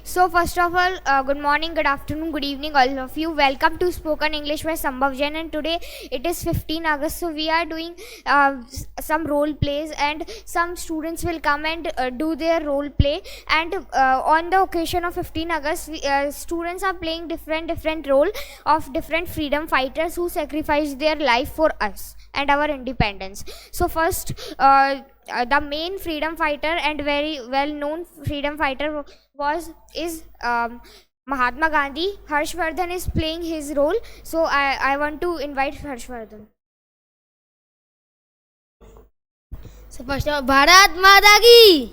So first of all, good morning, good afternoon, good evening, all of you. Welcome to Spoken English by Sambhav Jain, and today it is 15 August. So we are doing some role plays, and some students will come and do their role play. And on the occasion of 15 August, students are playing different role of different freedom fighters who sacrificed their life for us and our independence. So first, the main freedom fighter and very well known freedom fighter is Mahatma Gandhi. Harshvardhan is playing his role, so I want to invite Harshvardhan. So first of all, Bharat Mata ki!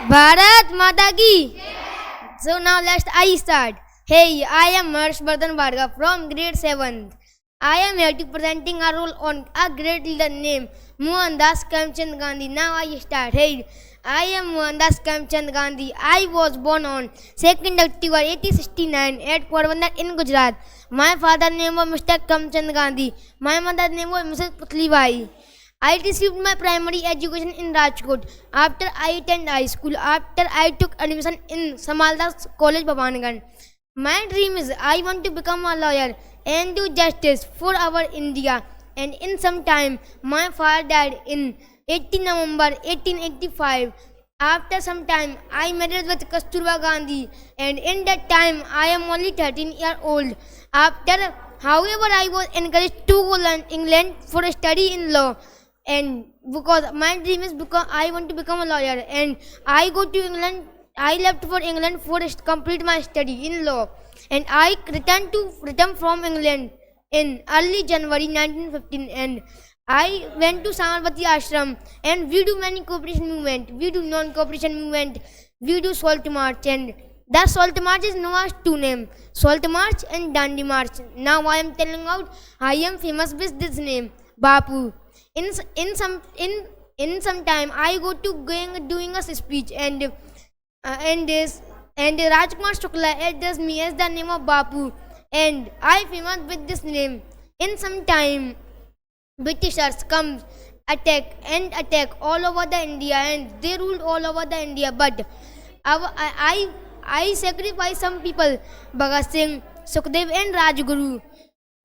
Bharat Mata ki! So now I start. Hey, I am Harshvardhan Bhargav from grade 7th. I am here to presenting a role on a great leader named Mohandas Karamchand Gandhi. Now I start. Hey, I am Mohandas Karamchand Gandhi. I was born on 2nd October 1869 at Porbandar in Gujarat. My father's name was Mr. Karamchand Gandhi. My mother's name was Mrs. Putli Bai. I received my primary education in Rajkot. After I attended high school, after I took admission in Samaldas College, Bhavangarh. My dream is I want to become a lawyer and do justice for our India. And in some time, my father died in 18 November 1885. After some time, I married with Kasturba Gandhi, and in that time, I am only 13 years old. However, I was encouraged to go to England for a study in law, and because my dream is because I want to become a lawyer, and I go to England. I left for England for complete my study in law, and I returned from England in early January 1915, and I went to Samarvati Ashram, and we do many cooperation movement, we do non-cooperation movement, we do Salt March, and that Salt March is known as two names, Salt March and Dandi March. Now I am telling out, I am famous with this name, Bapu. In some time, I go to doing a speech, and Rajkumar Shukla addressed me as the name of Bapu, and I famous with this name. In some time, Britishers come attack all over the India, and they ruled all over the India. But I sacrifice some people, Bhagat Singh, Sukhdev, and Rajguru,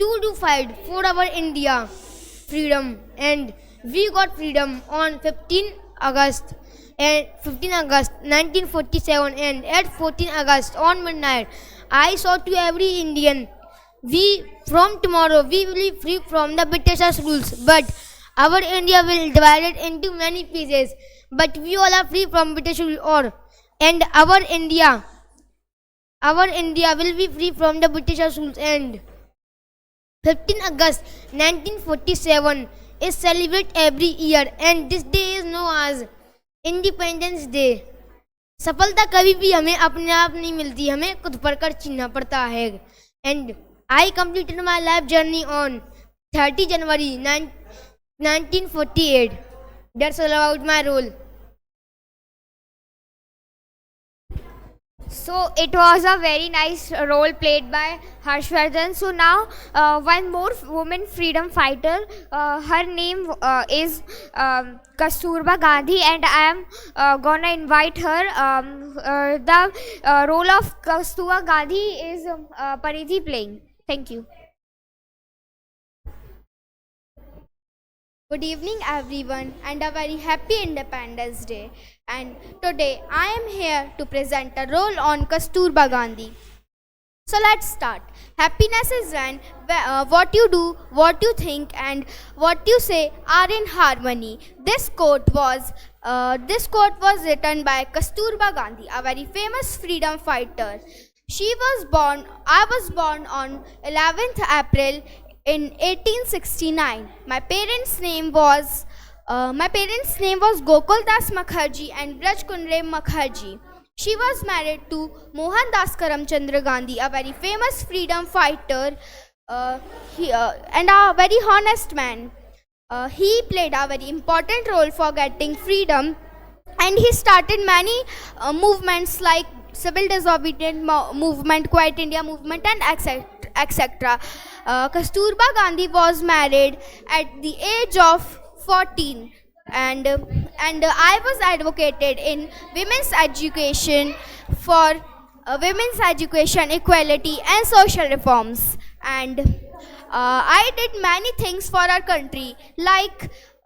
to fight for our India freedom, and we got freedom on 15 August 1947, and at 14 August on midnight, I saw to every Indian, from tomorrow we will be free from the Britishers' rules, but our India will divide it into many pieces, but we all are free from British rule, and our India will be free from the Britishers' rules. And 15 August 1947 is celebrated every year, and this day is known as independence day. सफलता कभी भी हमें अपने आप नहीं मिलती, हमें खुद पर कर चीनना पड़ता है. And I completed my life journey on 30 January 1948. That's all about my role. So it was a very nice role played by Harshvardhan. So now one more woman freedom fighter. Her name is Kasturba Gandhi, and I am gonna invite her. The role of Kasturba Gandhi is Paridhi playing. Thank you. Good evening everyone, and a very happy Independence Day. And today I am here to present a role on Kasturba Gandhi. So let's start. Happiness is when what you do, what you think, and what you say are in harmony. This quote was written by Kasturba Gandhi, a very famous freedom fighter. I was born on 11th April in 1869. My parents' name was Gokul Das Mukherjee and Braj Kundre Mukherjee. She was married to Mohandas Karamchand Gandhi, a very famous freedom fighter and a very honest man. He played a very important role for getting freedom, and he started many movements like civil disobedience movement, Quiet India movement, and etc. Kasturba Gandhi was married at the age of 14, and I was advocated in women's education for women's education, equality, and social reforms. And I did many things for our country,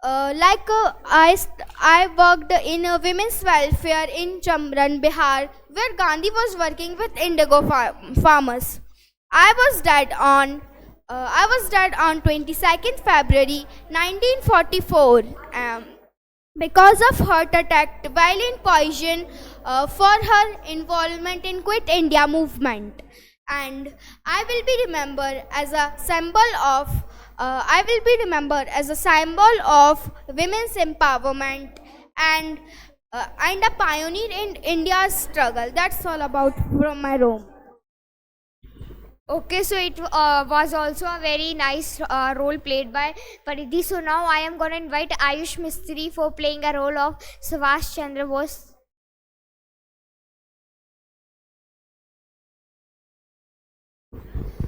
I worked in women's welfare in Chamran, Bihar, where Gandhi was working with indigo farmers. I was dead on 22nd February 1944 because of heart attack while in poison for her involvement in Quit India movement. And I will be remembered as a symbol of women's empowerment and a pioneer in India's struggle. That's all about from my room. Okay, so it was also a very nice role played by Paridhi. So now I am going to invite Ayush Mistry for playing a role of Subhash Chandra Bose.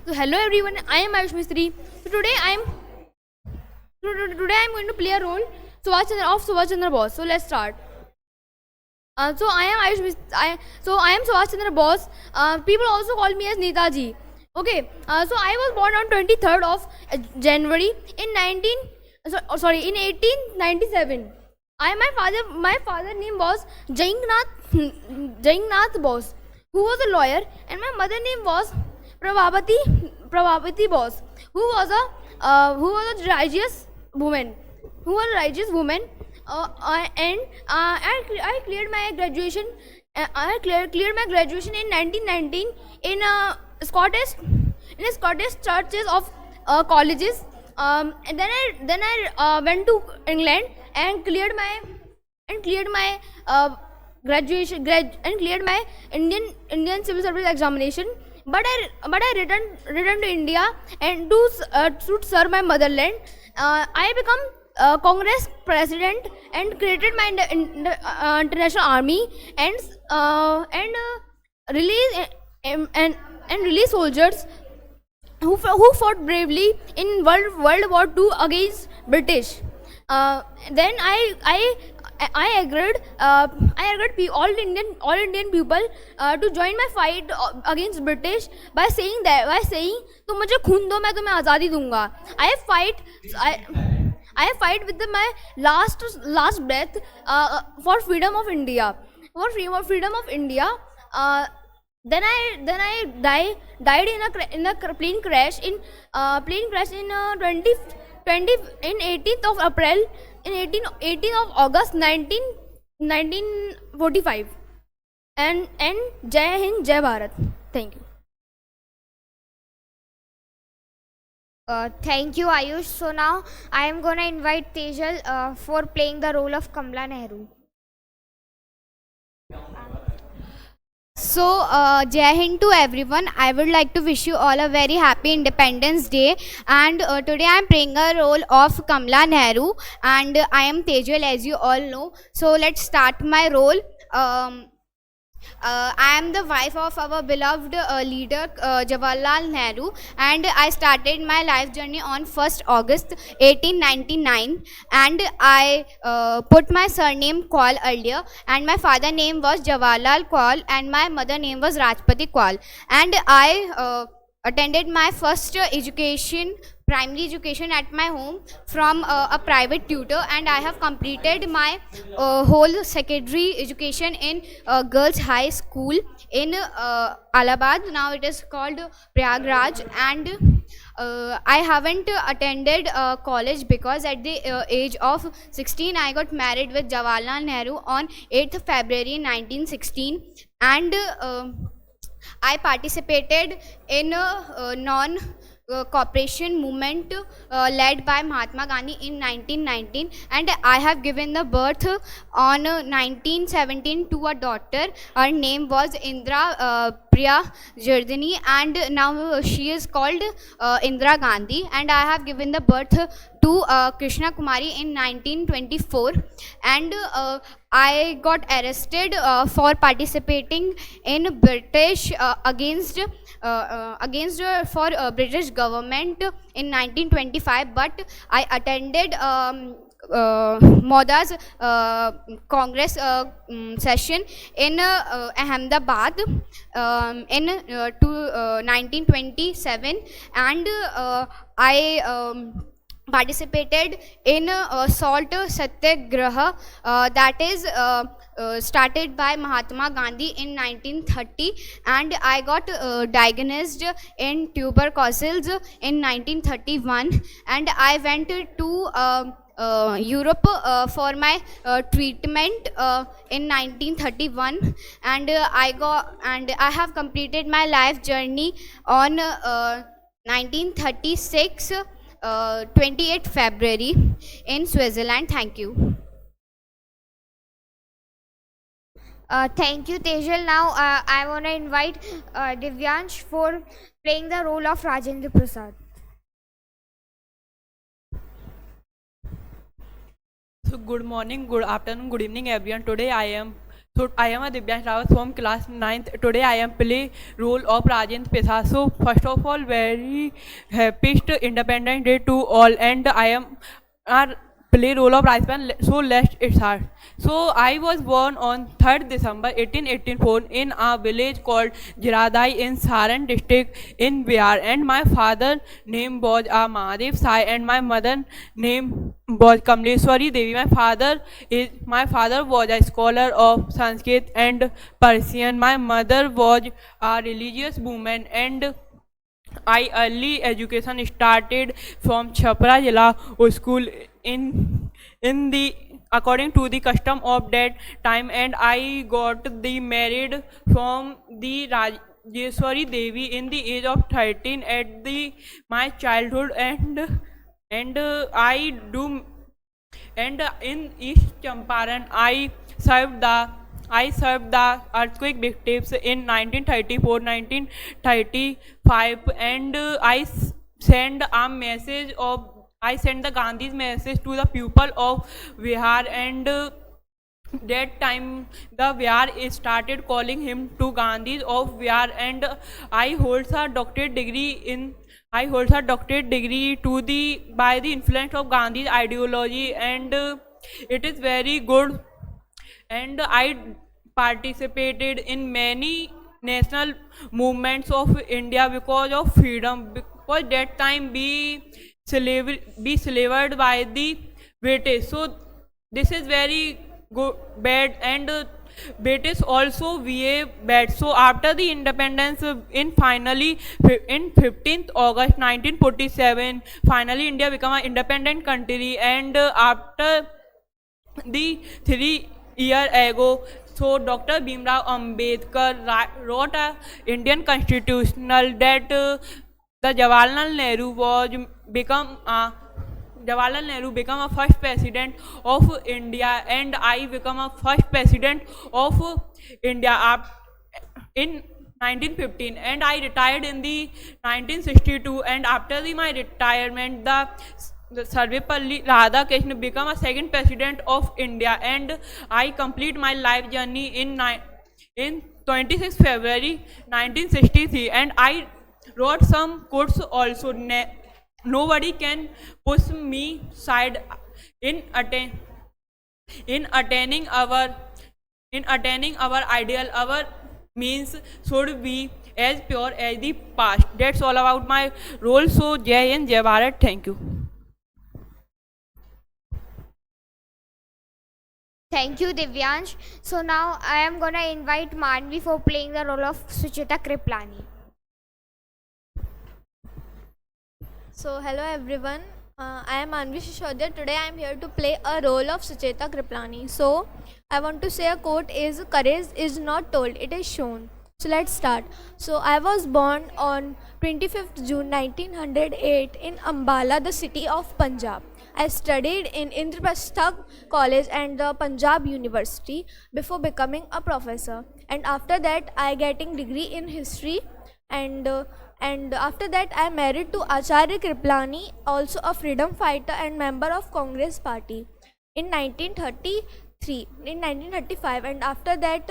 So hello everyone, I am Ayush Mistry. So today I am going to play a role Subhash Chandra Bose. So let's start. So I am Subhash Chandra Bose. People also call me as Netaji. Okay. So I was born on 23rd of January in 1897. My father name was Jaingnath Bose, who was a lawyer, and my mother name was Prabhavati Bose, who was a religious woman. I cleared my graduation. I cleared my graduation in 1919 in Scottish churches of colleges. And then I went to England and cleared my graduation and cleared my Indian civil service examination. But I returned to India and to serve my motherland. I become Congress president and created my international army and release soldiers who fought bravely in World War II against British. Then I agreed all Indian people to join my fight against British by saying तुम मुझे खून दो मैं तुम्हें आज़ादी दूंगा. I fight with my last breath for freedom of India. Then I died in a plane crash in 18th of April in 18th of August 1945. And Jai Hind, Jai Bharat. Thank you. Thank you, Ayush. So now I am going to invite Tejal for playing the role of Kamala Nehru. So, Jai Hind to everyone. I would like to wish you all a very happy Independence Day. And today I am playing a role of Kamala Nehru. And I am Tejal, as you all know. So, let's start my role. I am the wife of our beloved leader Jawaharlal Nehru, and I started my life journey on 1st August 1899, and I put my surname Kaul earlier, and my father name was Jawaharlal Kaul and my mother name was Rajpati Kaul, and I attended my first primary education at my home from a private tutor, and I have completed my whole secondary education in girls high school in Allahabad. Now it is called Prayagraj, and I haven't attended college because at the age of 16 I got married with Jawaharlal Nehru on 8th February 1916, and I participated in a non-cooperation movement led by Mahatma Gandhi in 1919, and I have given the birth on 1917 to a daughter. Her name was Indira Priya Jardini, and now she is called Indira Gandhi, and I have given the birth to Krishna Kumari in 1924, and I got arrested for participating in British against British government in 1925, but I attended Moda's Congress session in Ahmedabad in 1927, and I participated in salt satyagraha, that is started by Mahatma Gandhi in 1930, and I got diagnosed in tuberculosis in 1931, and I went to Europe for my treatment in 1931, and I have completed my life journey on 1936 28th February in Switzerland. Thank you. Thank you, Tejal. Now I want to invite Divyansh for playing the role of Rajendra Prasad. So good morning, good afternoon, good evening, everyone. Today I am a Divyansh Rawat from class 9th. Today I am play role of Rajendra Prasad. So first of all, very happiest Independence Day to all, and I am play role of Rajpan. So let's start. So I was born on 3rd December 1884 in a village called Jiradai in Saran district in Bihar, and my father name was Mahadev Sai, and my mother name was Kamleshwari Devi. My father was a scholar of Sanskrit and Persian. My mother was a religious woman, and I early education started from Chhapra Jila school in the according to the custom of that time, and I got the married from the Rajeswari Devi in the age of 13 at my childhood, and in East Champaran I served the earthquake victims in 1934-1935, and I sent the Gandhi's message to the people of Bihar, and that time the Bihar started calling him to Gandhi of Bihar, and I hold a doctorate degree by the influence of Gandhi's ideology, and it is very good, and I participated in many national movements of India because of freedom, because that time be slaved by the British. So this is very good bad, and British also behave bad. So after the independence, in 15th August 1947, finally India became an independent country, and after the 3 year ago, so Dr. Bhimrao Ambedkar wrote a Indian constitutional that the Jawaharlal Nehru become a first president of India, and I become a first president of India in 1915, and I retired in the 1962, and after my retirement, the Sarvepalli Radhakrishnan become a second president of India, and I complete my life journey in 26 February 1963, and I wrote some quotes also. Nobody can push me aside in attaining our ideal. Our means should be as pure as the past. That's all about my role. So Jai Hind, Jai Bharat. Thank you. Thank you, Divyansh. So now I am gonna invite Manvi for playing the role of Suchita Kriplani. So hello everyone, I am Anvi Shishodya. Today I am here to play a role of Sucheta Kriplani. So I want to say a quote is, courage is not told, it is shown. So let's start. So I was born on 25th June 1908 in Ambala, the city of Punjab. I studied in Indraprastha College and the Punjab University before becoming a professor. And after that I getting degree in history, and after that I married to Acharya Kriplani, also a freedom fighter and member of Congress party in 1935, and after that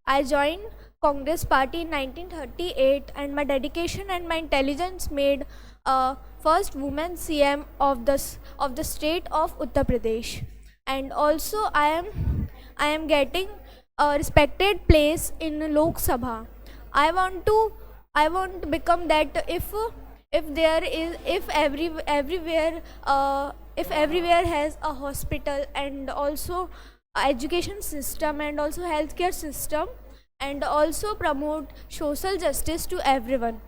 I joined Congress Party in 1938, and my dedication and my intelligence made first woman CM of the state of Uttar Pradesh. And also I am getting a respected place in Lok Sabha. I want to become that if there is if everywhere has a hospital and also a education system and also healthcare system and also promote social justice to everyone.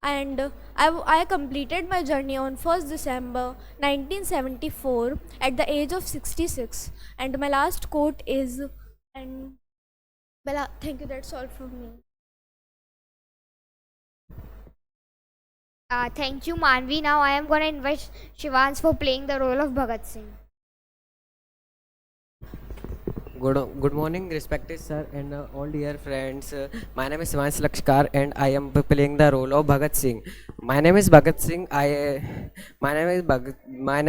And I completed my journey on 1st December 1974 at the age of 66. And my last quote is, and Bella, thank you, that's all from me. Thank you, Manvi. Now I am going to invite Shivans for playing the role of Bhagat Singh. Good morning, respected sir and all dear friends. My name is Shivansh Lakshkar and I am playing the role of Bhagat Singh. My name is Bhagat Singh. My name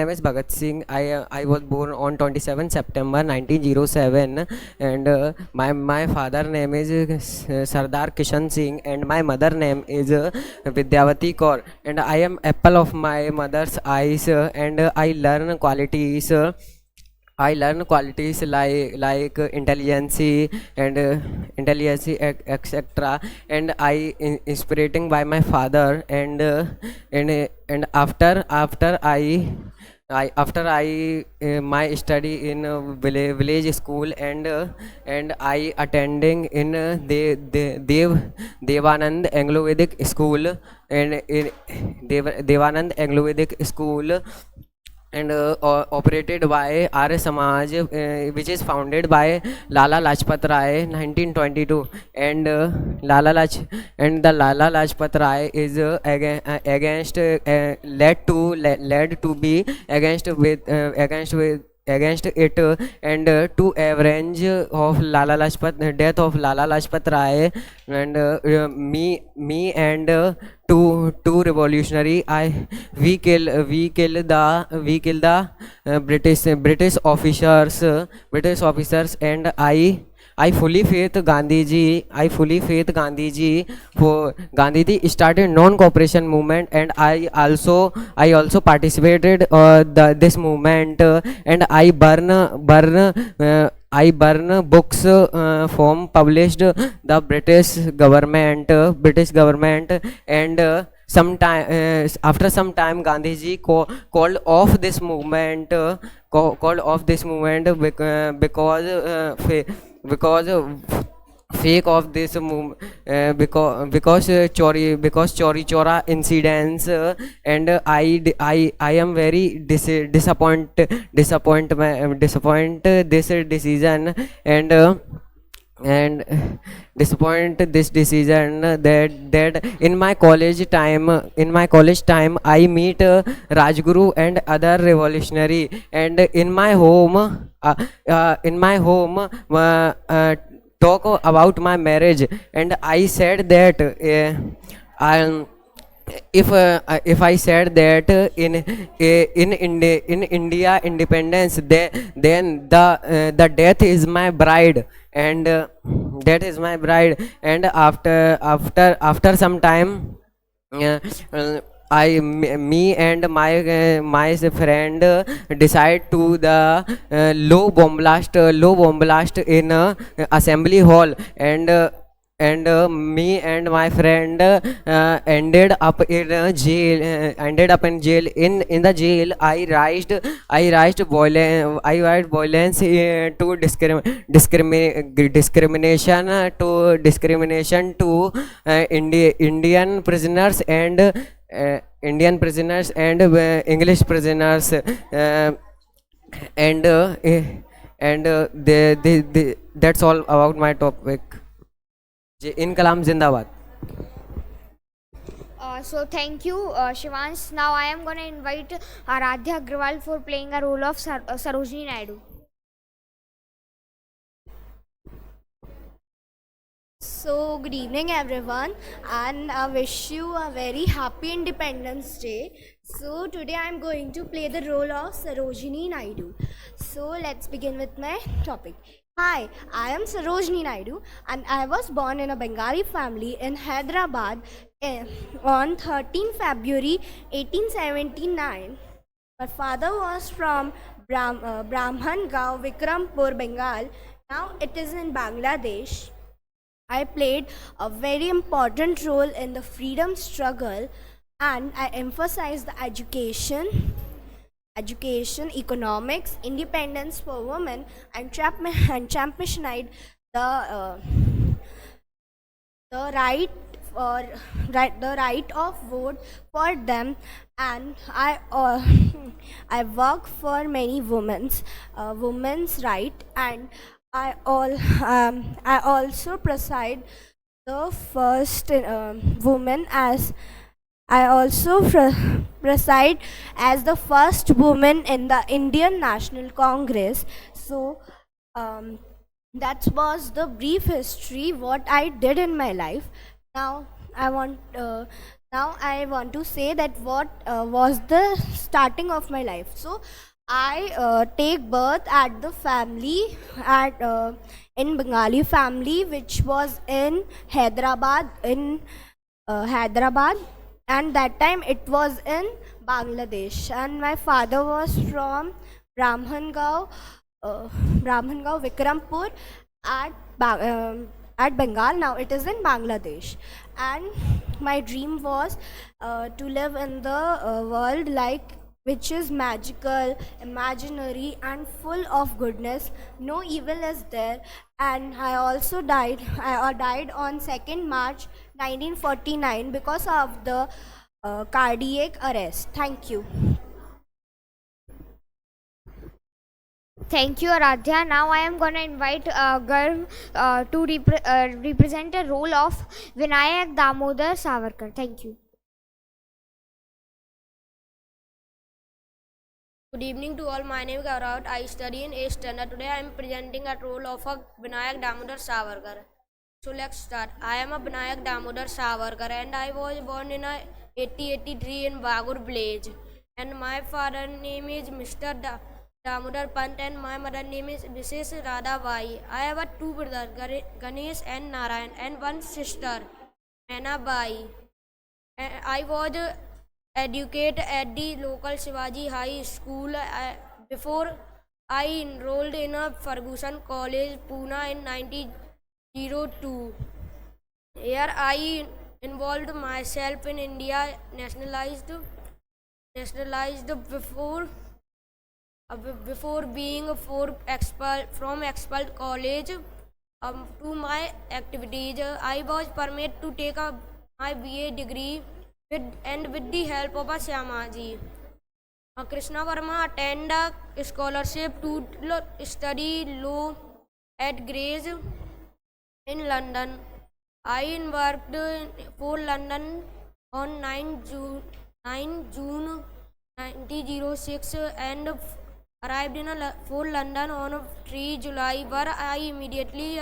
is Bhagat Singh. I was born on 27 September 1907, and my father name is Sardar Kishan Singh and my mother name is Vidyavati Kaur, and I am apple of my mother's eyes, and I learn qualities. I learn qualities like intelligence and etc. And I inspirating by my father, and after I my study in village school, and I attending in Devanand Anglo Vedic school, and in Devanand Anglo Vedic school, and operated by Arya Samaj, which is founded by Lala Lajpat Rai 1922, and the Lala Lajpat Rai is against led to be against it, and to avenge of death of Lala Lajpat Rai, and me and two revolutionary, we kill the British officers, and I fully faith Gandhi ji. For Gandhi ji started non-cooperation movement, and I also participated this movement, and I burn books from published the British government, and after some time Gandhiji called off this movement, because fake of this movement, because chori chora incidents, and I am very disappoint this decision, and disappoint this decision, that in my college time I meet Rajguru and other revolutionary, and in my home talk about my marriage, and I said that if I said that in India independence, then the death is my bride, and that is my bride, and after some time, me and my friend decide to the low bomb blast in assembly hall, and me and my friend ended up in jail. In the jail, I raised violence to discrimination to Indian prisoners and English prisoners, and that's all about my topic. Inkalam Zindabad. So thank you, Shivans. Now I am going to invite Aradhya Agrawal for playing a role of Sarojini Naidu. So, good evening, everyone, and I wish you a very happy Independence Day. So, today I am going to play the role of Sarojini Naidu. So, let's begin with my topic. Hi, I am Sarojini Naidu and I was born in a Bengali family in Hyderabad on 13 February 1879. My father was from Brahman Gao, Vikrampur, Bengal. Now it is in Bangladesh. I played a very important role in the freedom struggle and I emphasized the education, economics, independence for women, and championed the right of vote for them. And I work for many women's right, and I also preside the first woman as I also preside as the first woman in the Indian National Congress. So that was the brief history what I did in my life. Now I want to say that what was the starting of my life. So I take birth at the family at in Bengali family, which was in Hyderabad Hyderabad, and that time it was in Bangladesh. And my father was from Brahmangao, Vikrampur at Bengal. Now it is in Bangladesh. And my dream was to live in the world like which is magical, imaginary, and full of goodness. No evil is there. And I also died. I died on 2nd March 1949 because of the cardiac arrest. Thank you. Thank you, Aradhya. Now I am going to invite Garv to represent the role of Vinayak Damodar Savarkar. Thank you. Good evening to all. My name is Gaurav. I study in 8th standard. Today I am presenting a role of a Vinayak Damodar Savarkar. So let's start. I am a Vinayak Damodar Savarkar and I was born in 1883 in Bagur village. And my father name is Mr. Damodar Pant and my mother name is Mrs. Radha Bai. I have two brothers, Ganesh and Narayan, and one sister, Anna Bai. I was educated at the local Shivaji High School before I enrolled in a Ferguson College, Pune in 1902. Here I involved myself in India nationalized before being expelled college. To my activities, I was permitted to take my BA degree with the help of Shyamaji. Krishna Verma attended a scholarship to study law at Gray's in London. I embarked for London on 9 June 1906 and arrived for London on 3 July, where I immediately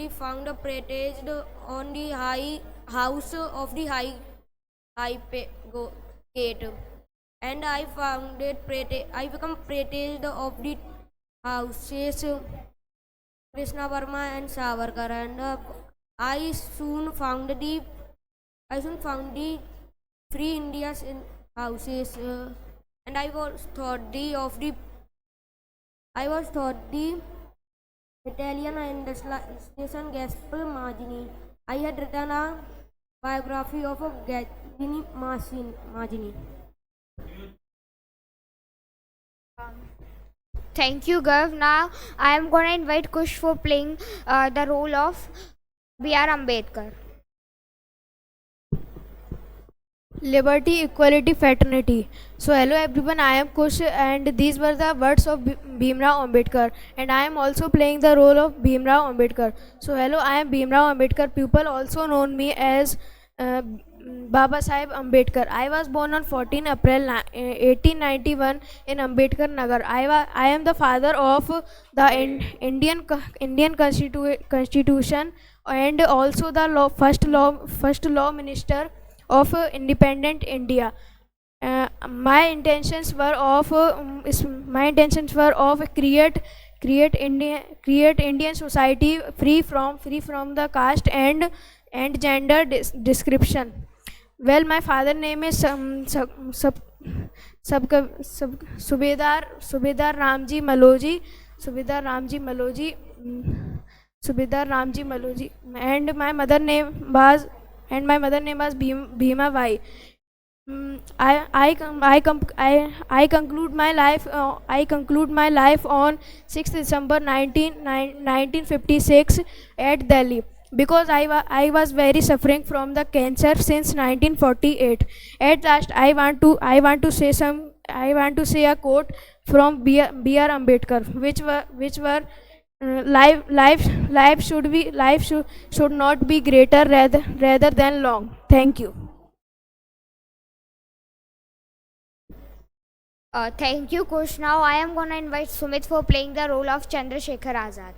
found praised on the high house of the high gate, and I become praised of the houses Krishna Verma and Savarkar, and I soon found the Free India's in houses, and I was taught the Italian and Industrialization Gaspar Magini. I had written a biography of Gaspar Magini. Thank you, Garv. Now I am going to invite Kush for playing the role of B.R. Ambedkar. Liberty, equality, fraternity. So hello everyone, I am Kush and these were the words of Bhimrao Ambedkar, and I am also playing the role of Bhimrao Ambedkar. So hello, I am Bhimrao Ambedkar. People also known me as Baba Sahib Ambedkar. I was born on 14 April 1891 in Ambedkar Nagar. I am the father of the Indian Constitution and also the first law minister of independent India. my intentions were of create Indian society free from the caste and gender description. Well, my father name is Subedar Ramji Maloji, Subedar Ramji Maloji, Subedar Ramji Maloji, and my mother name was Bhima Vai. I conclude my life. I conclude my life on 6th December 1956 at Delhi, because I was very suffering from the cancer since 1948. At last, I want to say a quote from B.R. Ambedkar, which were life should not be greater rather than long. Thank you. Thank you, Kush. Now I am gonna invite Sumit for playing the role of Chandrasekhar Azad.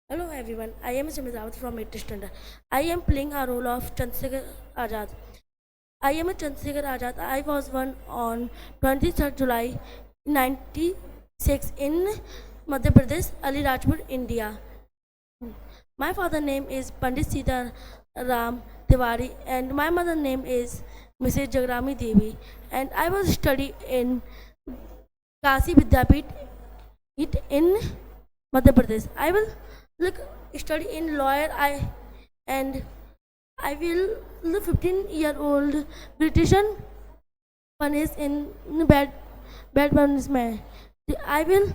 Hello everyone, I am Sumit Rawat from 8th standard. I am playing a role of Chandrasekhar Azad. I am a Chandrasekhar Azad. I was born on 23rd July 1996 in Madhya Pradesh, Alirajpur, India. My father name is Pandit Sita Ram Tiwari and my mother name is Mrs. Jagrami Devi, and I was study in Kasi Vidyapeeth in Madhya Pradesh. I will study in lawyer. I will 15-year-old Britishan punished in bad punishment. I will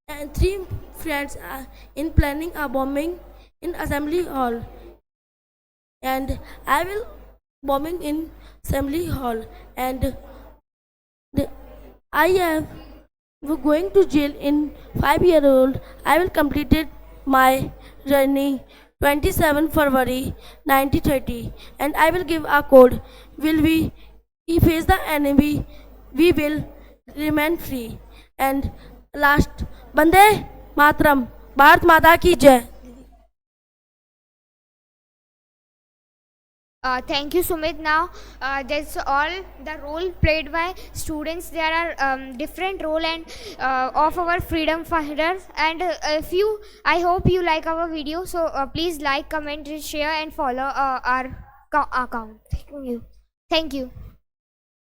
and three friends in planning a bombing in assembly hall, and I will bombing in assembly hall, and I am going to jail in 5-year-old. I will completed my journey 27 February 1930, and I will give a code. Will we face the enemy? We will remain free. And last, Bande Matram, Bharat Mata ki Jai. Thank you, Sumit. Now that's all the role played by students. There are different role and of our freedom fighters. And I hope you like our video. So please like, comment, share, and follow our account. Thank you. Thank you.